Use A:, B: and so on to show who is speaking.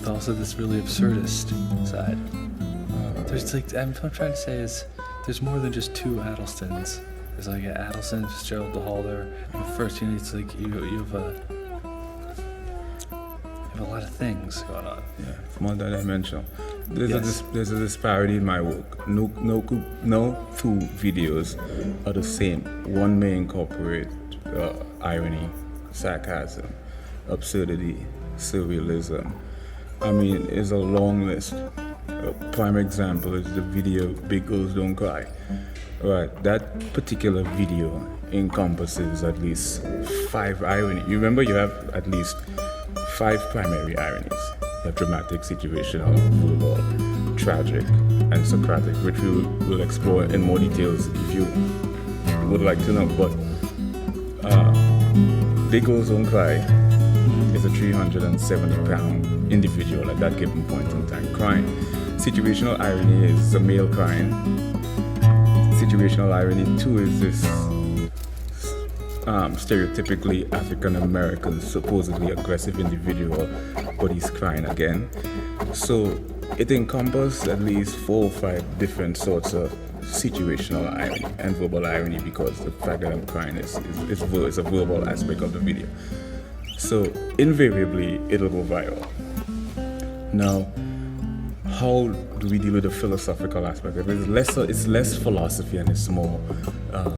A: also this really absurdist side. There's like, what I'm trying to say is, there's more than just two Atelstons. There's like an Atelston, Fitzgerald, the Halder. And the first unit, it's like you have a lot of things going on.
B: Yeah, multi-dimensional. There's
A: Yes.
B: there's a disparity in my work. No two videos are the same. One may incorporate irony, sarcasm, absurdity, surrealism. I mean, it's a long list. A prime example is the video "Big Girls Don't Cry." Right, that particular video encompasses at least 5 irony. You remember, you have at least 5 primary ironies: the dramatic, situational, verbal, tragic, and Socratic, which we will explore in more details if you would like to know. But Big Girls Don't Cry is a 370-pound individual at that given point in time crying. Situational irony is a male crying. Situational irony too is this stereotypically African American, supposedly aggressive individual, but he's crying again. So it encompasses at least 4 or 5 different sorts of situational irony and verbal irony, because the fact that I'm crying is a verbal aspect of the video. So invariably it'll go viral. Now, how do we deal with the philosophical aspect of it? It's less philosophy and it's more